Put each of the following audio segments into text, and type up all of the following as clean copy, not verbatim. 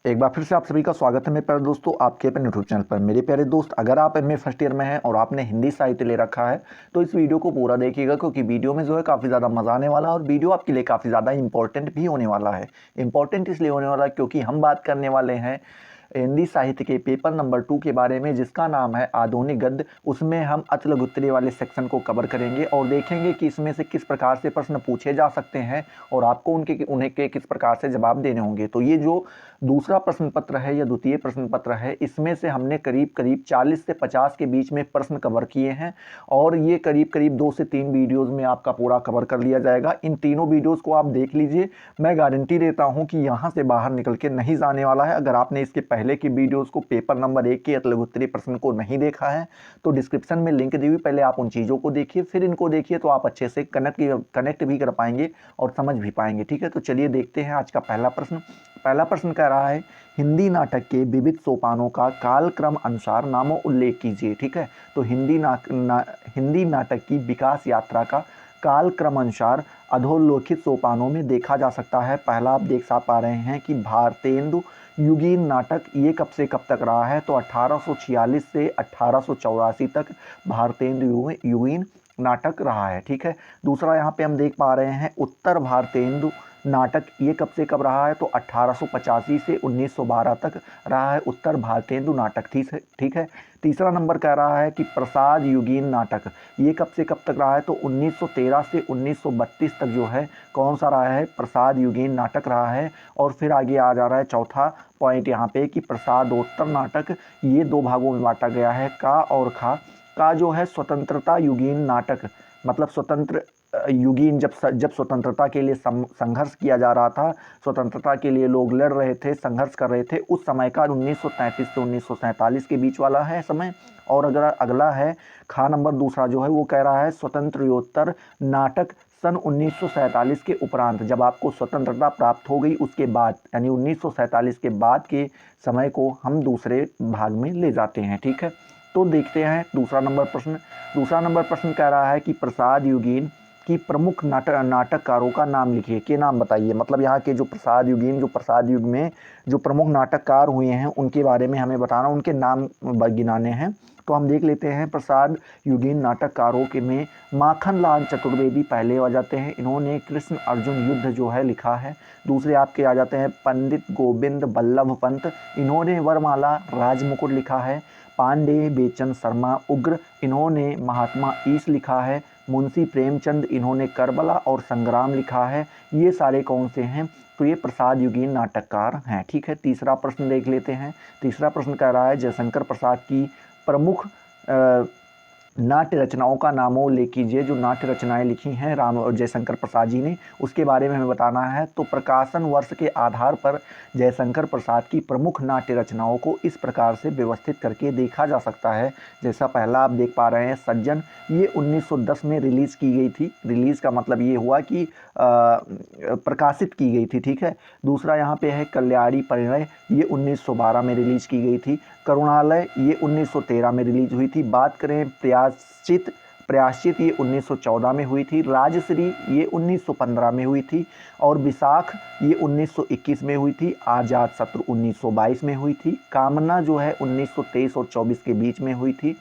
एक बार फिर से आप सभी का स्वागत है मेरे प्यारे दोस्तों आपके अपने यूट्यूब चैनल पर। मेरे प्यारे दोस्त, अगर आप एमए फर्स्ट ईयर में हैं और आपने हिंदी साहित्य ले रखा है तो इस वीडियो को पूरा देखिएगा, क्योंकि वीडियो में जो है काफ़ी ज़्यादा मजा आने वाला है और वीडियो आपके लिए काफ़ी ज़्यादा इंपॉर्टेंट भी होने वाला है। इंपॉर्टेंट इसलिए होने वाला है क्योंकि हम बात करने वाले हैं हिंदी साहित्य के पेपर नंबर 2 के बारे में, जिसका नाम है आधुनिक गद्य। उसमें हम अचल गुत्तरी वाले सेक्शन को कवर करेंगे और देखेंगे कि इसमें से किस प्रकार से प्रश्न पूछे जा सकते हैं और आपको उन्हें किस प्रकार से जवाब देने होंगे। तो ये जो दूसरा प्रश्न पत्र है या द्वितीय प्रश्न पत्र है, इसमें से हमने करीब करीब 40 से 50 के बीच में प्रश्न कवर किए हैं और ये करीब करीब 2 से 3 वीडियोज़ में आपका पूरा कवर कर लिया जाएगा। इन तीनों वीडियोज़ को आप देख लीजिए, मैं गारंटी देता हूँ कि यहाँ से बाहर निकल के नहीं जाने वाला है। अगर आपने इसके पहले की वीडियोज़ को पेपर नंबर 1 के लघुत्तरीय प्रश्न को नहीं देखा है तो डिस्क्रिप्शन में लिंक दी हुई, पहले आप उन चीज़ों को देखिए फिर इनको देखिए, तो आप अच्छे से कनेक्ट भी कर पाएंगे और समझ भी पाएंगे। ठीक है, तो चलिए देखते हैं आज का पहला प्रश्न। पहला प्रश्न कह रहा है, हिंदी नाटक के विविध सोपानों का कालक्रम अनुसार नामों उल्लेख कीजिए। ठीक है, तो हिंदी नाटक की विकास यात्रा का कालक्रम अनुसार अधोल्लेखित सोपानों में देखा जा सकता है। पहला आप देख पा रहे हैं कि भारतेंदु युगीन नाटक, ये कब से कब तक रहा है, तो 1846 से 1884 तक भारतेंदु युगीन नाटक रहा है। ठीक है, दूसरा यहाँ पे हम देख पा रहे हैं उत्तर भारतेंदु नाटक, ये कब से कब रहा है, तो 1885 से 1912 तक रहा है उत्तर भारतेंदु नाटक। ठीक है, तीसरा नंबर कह रहा है कि प्रसाद युगीन नाटक, ये कब से कब तक रहा है, तो 1913 से 1932 तक जो है कौन सा रहा है, प्रसाद युगीन नाटक रहा है। और फिर आगे आ जा रहा है चौथा पॉइंट यहाँ पे कि प्रसादोत्तर नाटक, ये 2 भागों में बांटा गया है, का और खा। का जो है स्वतंत्रता युगीन नाटक, मतलब स्वतंत्र युगीन, जब स्वतंत्रता के लिए संघर्ष किया जा रहा था, स्वतंत्रता के लिए लोग लड़ रहे थे, संघर्ष कर रहे थे, उस समय का 1933 से 1947 के बीच वाला है समय। और अगर अगला है खा नंबर दूसरा जो है वो कह रहा है स्वतंत्रोत्तर नाटक, सन 1947 के उपरांत, जब आपको स्वतंत्रता प्राप्त हो गई उसके बाद, यानी 1947 के बाद के समय को हम दूसरे भाग में ले जाते हैं। ठीक है, तो देखते हैं दूसरा नंबर प्रश्न। दूसरा नंबर प्रश्न कह रहा है कि प्रसाद युगीन की प्रमुख नाटककारों का नाम लिखिए, के नाम बताइए। मतलब यहाँ के जो प्रसाद युग में जो प्रमुख नाटककार हुए हैं उनके बारे में हमें बताना, उनके नाम गिनाने हैं। तो हम देख लेते हैं प्रसाद युगीन नाटककारों के में माखनलाल चतुर्वेदी पहले आ जाते हैं, इन्होंने कृष्ण अर्जुन युद्ध जो है लिखा है। दूसरे आपके आ जाते हैं पंडित गोविंद बल्लभ पंत, इन्होंने वरमाला राजमुकुट लिखा है। पांडे बेचन शर्मा उग्र, इन्होंने महात्मा ईश लिखा है। मुंशी प्रेमचंद, इन्होंने करबला और संग्राम लिखा है। ये सारे कौन से हैं, तो ये प्रसाद युगीन नाटककार हैं। ठीक है, तीसरा प्रश्न देख लेते हैं। तीसरा प्रश्न कह रहा है जयशंकर प्रसाद की प्रमुख नाट्य रचनाओं का नामों उल्लेख कीजिए। जो नाट्य रचनाएं लिखी हैं राम और जयशंकर प्रसाद जी ने, उसके बारे में हमें बताना है। तो प्रकाशन वर्ष के आधार पर जयशंकर प्रसाद की प्रमुख नाट्य रचनाओं को इस प्रकार से व्यवस्थित करके देखा जा सकता है। जैसा पहला आप देख पा रहे हैं सज्जन, ये 1910 में रिलीज़ की गई थी। रिलीज़ का मतलब ये हुआ कि प्रकाशित की गई थी। ठीक है, दूसरा यहाँ पे है कल्याणी परिणय, ये 1912 में रिलीज़ की गई थी। करुणालय, ये 1913 में रिलीज हुई थी। बात करें प्रयाश्चित, ये 1914 में हुई थी। राजश्री, ये 1915 में हुई थी। और विशाख, ये 1921 में हुई थी। आजाद शत्रु 1922 में हुई थी। कामना जो है 1923 और 24 के बीच में हुई थी।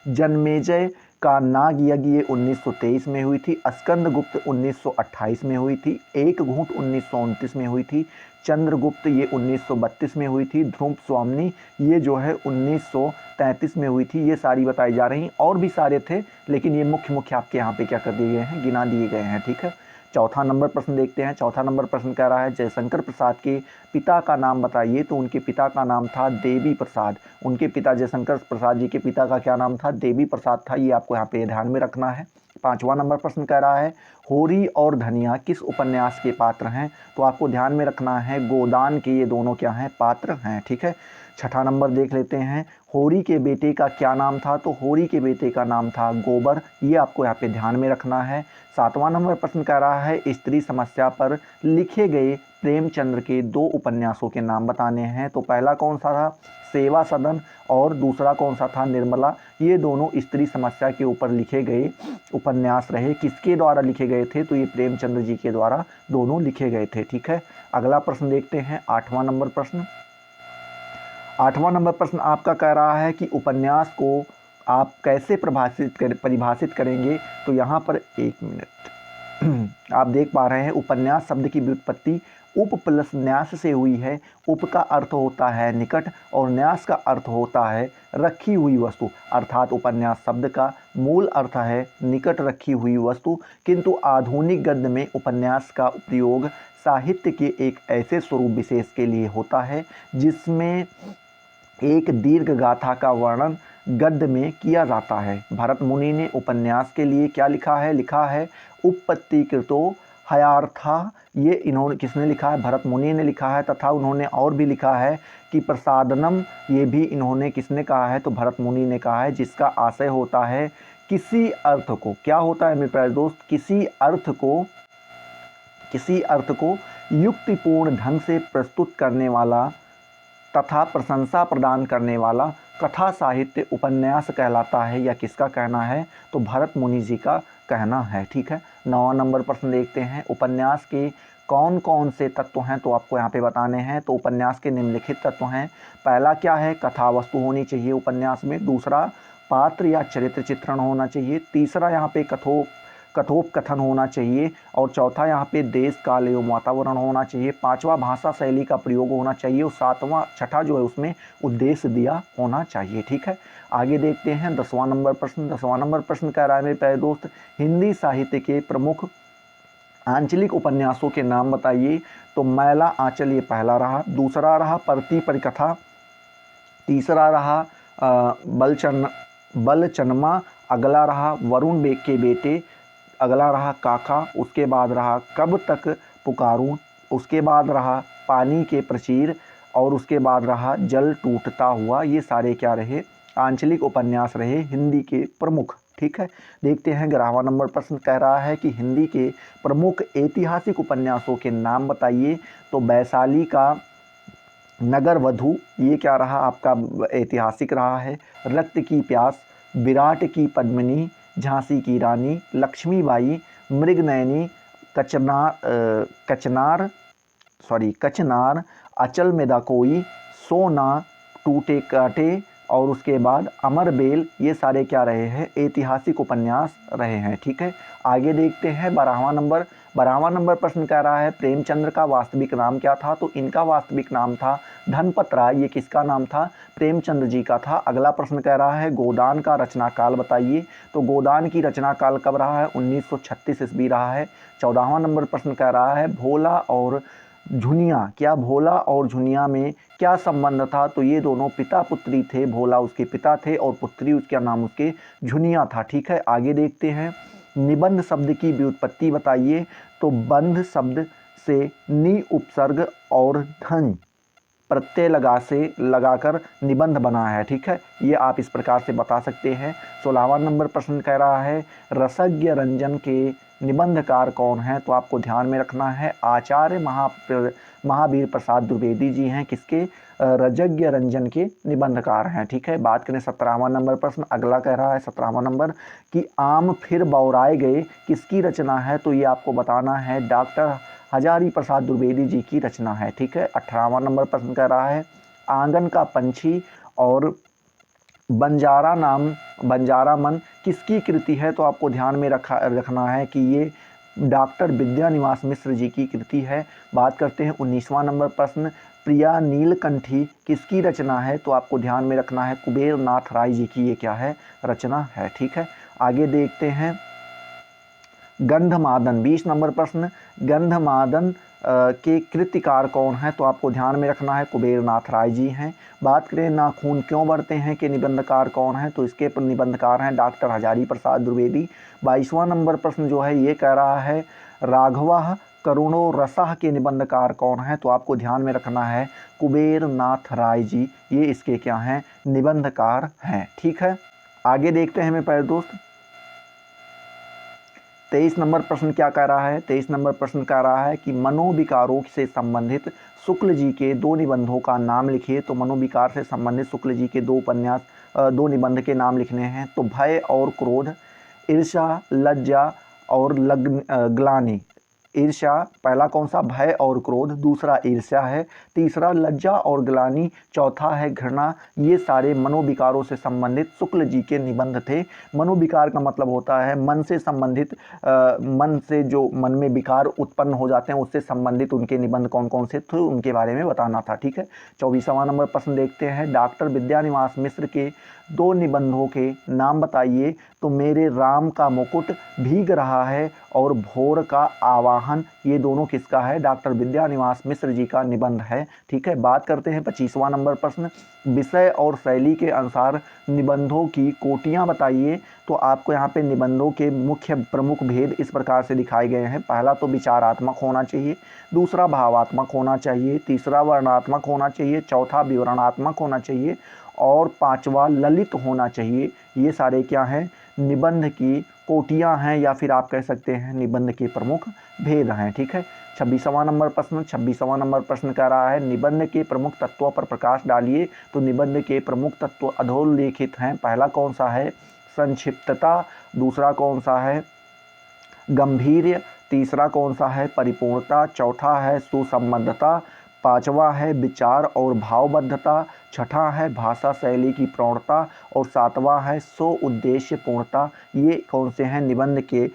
जन्मेजय का नाग यज्ञ, ये 1923 में हुई थी। स्कंदगुप्त 1928 में हुई थी। एक घूंट 1929 में हुई थी। चंद्रगुप्त, ये 1932 में हुई थी। ध्रुव स्वामिनी, ये जो है 1933 में हुई थी। ये सारी बताई जा रही, और भी सारे थे लेकिन ये मुख्य आपके यहाँ पे क्या कर दिए गए हैं, गिना दिए गए हैं। ठीक है, चौथा नंबर प्रश्न देखते हैं। चौथा नंबर प्रश्न कह रहा है जयशंकर प्रसाद के पिता का नाम बताइए। तो उनके पिता का नाम था देवी प्रसाद। उनके पिता जयशंकर प्रसाद जी के पिता का क्या नाम था, देवी प्रसाद था। ये आपको यहाँ पे ध्यान में रखना है। पांचवा नंबर प्रश्न कह रहा है होरी और धनिया किस उपन्यास के पात्र हैं। तो आपको ध्यान में रखना है गोदान के ये दोनों क्या हैं, पात्र हैं। ठीक है, छठा नंबर देख लेते हैं। होरी के बेटे का क्या नाम था। तो होरी के बेटे का नाम था गोबर, ये आपको यहाँ पे ध्यान में रखना है। सातवां नंबर प्रश्न कह रहा है स्त्री समस्या पर लिखे गए प्रेमचंद्र के 2 उपन्यासों के नाम बताने हैं। तो पहला कौन सा था, सेवा सदन, और दूसरा कौन सा था, निर्मला। ये दोनों स्त्री समस्या के ऊपर लिखे गए उपन्यास रहे। किसके द्वारा लिखे गए थे, तो ये प्रेमचंद्र जी के द्वारा दोनों लिखे गए थे। ठीक है, अगला प्रश्न देखते हैं, 8वां नंबर प्रश्न। 8वां नंबर प्रश्न आपका कह रहा है कि उपन्यास को आप कैसे परिभाषित करेंगे। तो यहाँ पर 1 मिनट आप देख पा रहे हैं उपन्यास शब्द की व्युत्पत्ति उप प्लस न्यास से हुई है। उप का अर्थ होता है निकट और न्यास का अर्थ होता है रखी हुई वस्तु, अर्थात उपन्यास शब्द का मूल अर्थ है निकट रखी हुई वस्तु। किंतु आधुनिक गद्य में उपन्यास का उपयोग साहित्य के एक ऐसे स्वरूप विशेष के लिए होता है जिसमें एक दीर्घ गाथा का वर्णन गद्य में किया जाता है। भरत मुनि ने उपन्यास के लिए क्या लिखा है उपपत्तिकृतो हयार्था। ये इन्होंने किसने लिखा है, भरत मुनि ने लिखा है। तथा उन्होंने और भी लिखा है कि प्रसादनम, ये भी इन्होंने किसने कहा है, तो भरत मुनि ने कहा है, जिसका आशय होता है किसी अर्थ को, क्या होता है मेरे प्यारे दोस्त, किसी अर्थ को युक्तिपूर्ण ढंग से प्रस्तुत करने वाला तथा प्रशंसा प्रदान करने वाला कथा साहित्य उपन्यास कहलाता है। या किसका कहना है, तो भरत मुनि जी का कहना है। ठीक है। 9वां नंबर प्रश्न देखते हैं, उपन्यास के कौन कौन से तत्व हैं, तो आपको यहाँ पे बताने हैं। तो उपन्यास के निम्नलिखित तत्व हैं। पहला क्या है, कथा वस्तु होनी चाहिए उपन्यास में। दूसरा, पात्र या चरित्र चित्रण होना चाहिए। तीसरा, यहाँ पे कथोपकथन होना चाहिए। और चौथा, यहाँ पे देश काल एवं वातावरण होना चाहिए। 5वां, भाषा शैली का प्रयोग होना चाहिए। और 7वां, छठा जो है उसमें उद्देश्य दिया होना चाहिए। ठीक है। आगे देखते हैं 10वां नंबर प्रश्न। 10वां नंबर प्रश्न कह रहा है मेरे प्यारे दोस्त, हिंदी साहित्य के प्रमुख आंचलिक उपन्यासों के नाम बताइए। तो मैला आंचल ये पहला रहा। दूसरा रहा परती परिकथा। तीसरा रहा बलचनमा। अगला रहा वरुण के बेटे। अगला रहा काका। उसके बाद रहा कब तक पुकारूं। उसके बाद रहा पानी के प्रचीर। और उसके बाद रहा जल टूटता हुआ। ये सारे क्या रहे, आंचलिक उपन्यास रहे हिंदी के प्रमुख। ठीक है। देखते हैं 11वां नंबर प्रश्न कह रहा है कि हिंदी के प्रमुख ऐतिहासिक उपन्यासों के नाम बताइए। तो वैशाली का नगर वधू ये क्या रहा आपका ऐतिहासिक रहा है। रक्त की प्यास, विराट की पद्मिनी, झांसी की रानी, लक्ष्मीबाई, मृगनयनी, कचनार, अचल में दा कोई, सोना, टूटे काटे और उसके बाद अमरबेल। ये सारे क्या रहे हैं, ऐतिहासिक उपन्यास रहे हैं। ठीक है। आगे देखते हैं 12वां नंबर प्रश्न कह रहा है प्रेमचंद्र का वास्तविक नाम क्या था। तो इनका वास्तविक नाम था धनपत राय। ये किसका नाम था, प्रेमचंद्र जी का था। अगला प्रश्न कह रहा है गोदान का रचना काल बताइए। तो गोदान की रचना काल कब रहा है, 1936 ईस्वी रहा है। 14वां नंबर प्रश्न कह रहा है भोला और झुनिया, क्या भोला और झुनिया में क्या संबंध था। तो ये दोनों पिता पुत्री थे। भोला उसके पिता थे और पुत्री उसका नाम उसके झुनिया था। ठीक है। आगे देखते हैं निबंध शब्द की व्युत्पत्ति बताइए। तो बंध शब्द से नि उपसर्ग और धन प्रत्यय लगाकर निबंध बना है। ठीक है। ये आप इस प्रकार से बता सकते हैं। 16वां नंबर प्रश्न कह रहा है रसज्ञ रंजन के निबंधकार कौन है। तो आपको ध्यान में रखना है आचार्य महावीर प्रसाद द्विवेदी जी हैं किसके, रजज्ञ रंजन के निबंधकार हैं। ठीक है। बात करें 17वां नंबर प्रश्न, अगला कह रहा है 17वां नंबर कि आम फिर बौराए गए किसकी रचना है। तो ये आपको बताना है डॉक्टर हजारी प्रसाद द्विवेदी जी की रचना है। ठीक है। 18वां नंबर प्रश्न कह रहा है आंगन का पंछी और बंजारा मन किसकी कृति है। तो आपको ध्यान में रखना है कि ये डॉक्टर विद्यानिवास मिश्र जी की कृति है। बात करते हैं 19वां नंबर प्रश्न, प्रिया नीलकंठी किसकी रचना है। तो आपको ध्यान में रखना है कुबेर नाथ राय जी की ये क्या है, रचना है। ठीक है। आगे देखते हैं गंधमादन, 20 नंबर प्रश्न, गंधमादन के कृतिकार कौन है। तो आपको ध्यान में रखना है कुबेर नाथ राय जी हैं। बात करें नाखून क्यों बढ़ते हैं के निबंधकार कौन है। तो इसके निबंधकार हैं डॉक्टर हजारी प्रसाद द्विवेदी। 22वां नंबर प्रश्न जो है ये कह रहा है राघवा करुणो रसाह के निबंधकार कौन है। तो आपको ध्यान में रखना है कुबेर नाथ राय जी, ये इसके क्या हैं, निबंधकार हैं। ठीक है। आगे देखते हैं मेरे प्यारे दोस्त 23 नंबर प्रश्न क्या कह रहा है। 23 नंबर प्रश्न कह रहा है कि मनोविकारों से संबंधित शुक्ल जी के 2 निबंधों का नाम लिखिए। तो मनोविकार से संबंधित शुक्ल जी के 2 निबंध के नाम लिखने हैं। तो भय और क्रोध, ईर्ष्या, लज्जा और ग्लानि, ईर्ष्या, पहला कौन सा, भय और क्रोध, दूसरा ईर्ष्या है, तीसरा लज्जा और ग्लानि, चौथा है घृणा। ये सारे मनोविकारों से संबंधित शुक्ल जी के निबंध थे। मनोविकार का मतलब होता है मन से संबंधित, मन से जो मन में विकार उत्पन्न हो जाते हैं उससे संबंधित उनके निबंध कौन कौन से थे उनके बारे में बताना था। ठीक है, 24वां नंबर प्रश्न देखते हैं। डॉक्टर विद्यानिवास मिश्र के 2 निबंधों के नाम बताइए। तो मेरे राम का मुकुट, भीग रहा है और भोर का आवाहन, ये दोनों किसका है, डॉक्टर विद्यानिवास मिश्र जी का निबंध है। ठीक है, बात करते हैं 25वां नंबर प्रश्न। विषय और शैली के अनुसार निबंधों की कोटियां बताइए। तो आपको यहाँ पे निबंधों के मुख्य प्रमुख भेद इस प्रकार से दिखाए गए हैं। पहला तो विचारात्मक होना चाहिए, दूसरा भावात्मक होना चाहिए, तीसरा वर्णनात्मक होना चाहिए, चौथा विवरणात्मक होना चाहिए और पांचवा ललित होना चाहिए। ये सारे क्या हैं, निबंध की कोटियां हैं या फिर आप कह सकते हैं निबंध के प्रमुख भेद हैं। ठीक है, 26वां नंबर प्रश्न कह रहा है निबंध के प्रमुख तत्वों पर प्रकाश डालिए। तो निबंध के प्रमुख तत्व अधोल्लेखित हैं। पहला कौन सा है, संक्षिप्तता, दूसरा कौन सा है, गंभीर्य, तीसरा कौन सा है, परिपूर्णता, चौथा है सुसंबद्धता, पांचवा है विचार और भावबद्धता, छठा है भाषा शैली की प्रौढ़ता और सातवां है स्व उद्देश्य पूर्णता। ये कौन से हैं, निबंध के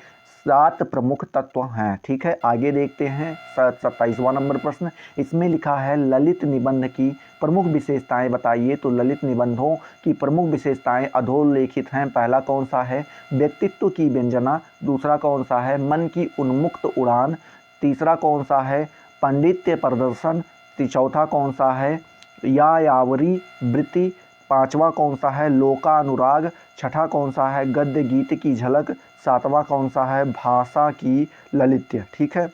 7 प्रमुख तत्व हैं। ठीक है, आगे देखते हैं 27वां नंबर प्रश्न। इसमें लिखा है ललित निबंध की प्रमुख विशेषताएं बताइए। तो ललित निबंधों की प्रमुख विशेषताएं अधोल्लेखित हैं। पहला कौन सा है, व्यक्तित्व की व्यंजना, दूसरा कौन सा है, मन की उन्मुक्त उड़ान, तीसरा कौन सा है, पांडित्य प्रदर्शन, चौथा कौन सा है, यायावरी वृत्ति, पांचवा कौन सा है, लोकानुराग, छठा कौन सा है, गद्य गीत की झलक, सातवां कौन सा है, भाषा की ललित्य। ठीक है,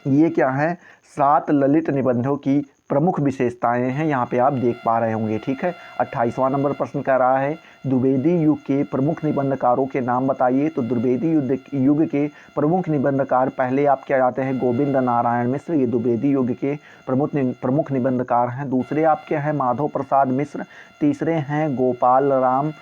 ये क्या है, 7 ललित निबंधों की प्रमुख विशेषताएं हैं, यहाँ पे आप देख पा रहे होंगे। ठीक है, 28वां नंबर प्रश्न कह रहा है द्विवेदी युग के प्रमुख निबंधकारों के नाम बताइए। तो द्विवेदी युग के प्रमुख निबंधकार पहले आप क्या जाते हैं, गोविंद नारायण मिश्र, ये द्विवेदी युग के प्रमुख निबंधकार हैं। दूसरे आपके हैं माधव प्रसाद मिश्र, तीसरे हैं गोपाल राम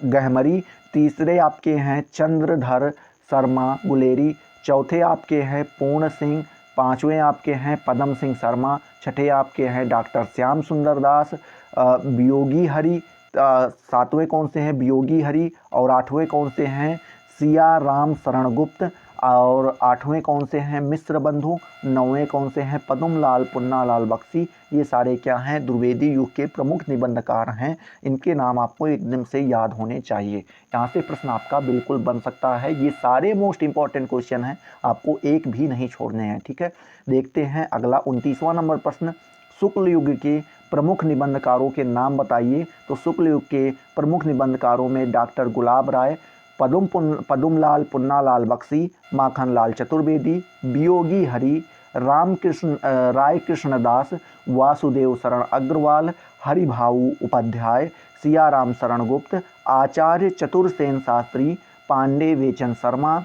गहमरी, तीसरे आपके हैं चंद्रधर शर्मा गुलेरी, चौथे आपके हैं पूर्ण सिंह, पांचवें आपके हैं पदम सिंह शर्मा, छठे आपके हैं डॉक्टर श्याम सुंदर दास, वियोगी हरि, सातवें कौन से हैं, वियोगी हरि, और आठवें कौन से हैं, सिया राम शरण गुप्त, और आठवें कौन से हैं, मिश्र बंधु, नौवें कौन से हैं, पद्मलाल पुन्नालाल बख्शी। ये सारे क्या हैं, द्विवेदी युग के प्रमुख निबंधकार हैं। इनके नाम आपको एकदम से याद होने चाहिए। यहाँ से प्रश्न आपका बिल्कुल बन सकता है। ये सारे मोस्ट इंपॉर्टेंट क्वेश्चन हैं, आपको एक भी नहीं छोड़ने हैं। ठीक है, देखते हैं अगला 29वां नंबर प्रश्न। शुक्ल युग के प्रमुख निबंधकारों के नाम बताइए। तो शुक्ल युग के प्रमुख निबंधकारों में डॉक्टर गुलाब राय, पद्मलाल पुन्नालाल बख्शी, माखनलाल चतुर्वेदी, वियोगी हरि, रामकृष्ण राय कृष्णदास, वासुदेव शरण अग्रवाल, हरिभाऊ उपाध्याय, सियाराम शरण गुप्त, आचार्य चतुरसेन शास्त्री, पांडे वेचन शर्मा,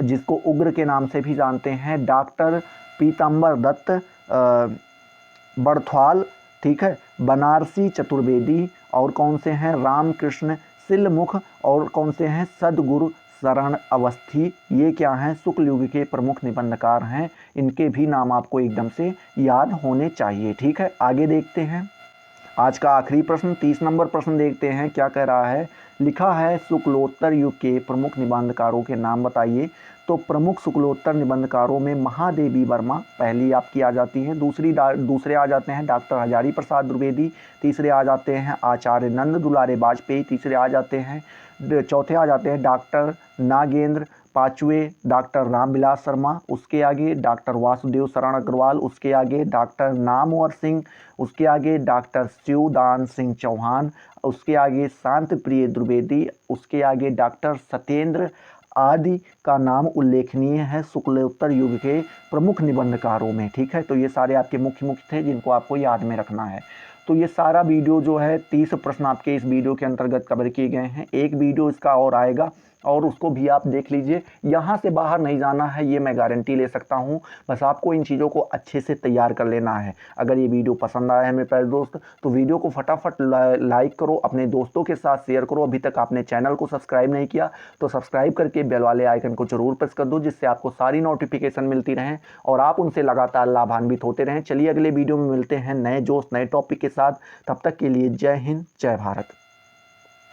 जिसको उग्र के नाम से भी जानते हैं, डॉक्टर पीताम्बर दत्त बड़थवाल, ठीक है, बनारसी चतुर्वेदी, और कौन से हैं, रामकृष्ण सिलमुख, और कौन से हैं, सदगुरु शरण अवस्थी। ये क्या हैं, शुक्ल युग के प्रमुख निबंधकार हैं। इनके भी नाम आपको एकदम से याद होने चाहिए। ठीक है, आगे देखते हैं आज का आखिरी प्रश्न, 30 नंबर प्रश्न देखते हैं। क्या कह रहा है, लिखा है शुक्लोत्तर युग के प्रमुख निबंधकारों के नाम बताइए। तो प्रमुख शुक्लोत्तर निबंधकारों में महादेवी वर्मा पहली आपकी आ जाती है, दूसरे आ जाते हैं डॉक्टर हजारी प्रसाद द्विवेदी, तीसरे आ जाते हैं आचार्य नंद दुलारे वाजपेयी, तीसरे आ जाते हैं चौथे आ जाते हैं डॉक्टर नागेंद्र, पांचवें डॉक्टर रामविलास शर्मा, उसके आगे डॉक्टर वासुदेव शरण अग्रवाल, उसके आगे डॉक्टर नामवर सिंह, उसके आगे डॉक्टर शिवदान सिंह चौहान, उसके आगे शांत प्रिय द्विवेदी, उसके आगे डॉक्टर सत्येंद्र आदि का नाम उल्लेखनीय है शुक्लोत्तर युग के प्रमुख निबंधकारों में। ठीक है, तो ये सारे आपके मुख्य थे जिनको आपको याद में रखना है। तो ये सारा वीडियो जो है 30 प्रश्न आपके इस वीडियो के अंतर्गत कवर किए गए हैं। एक वीडियो इसका और आएगा और उसको भी आप देख लीजिए। यहाँ से बाहर नहीं जाना है, ये मैं गारंटी ले सकता हूँ। बस आपको इन चीज़ों को अच्छे से तैयार कर लेना है। अगर ये वीडियो पसंद आया है मेरे प्यारे दोस्त, तो वीडियो को फटाफट लाइक करो, अपने दोस्तों के साथ शेयर करो। अभी तक आपने चैनल को सब्सक्राइब नहीं किया तो सब्सक्राइब करके बेल वाले आइकन को जरूर प्रेस कर दो, जिससे आपको सारी नोटिफिकेशन मिलती रहें और आप उनसे लगातार लाभान्वित होते रहें। चलिए अगले वीडियो में मिलते हैं नए जोश नए टॉपिक के साथ। तब तक के लिए जय हिंद, जय भारत।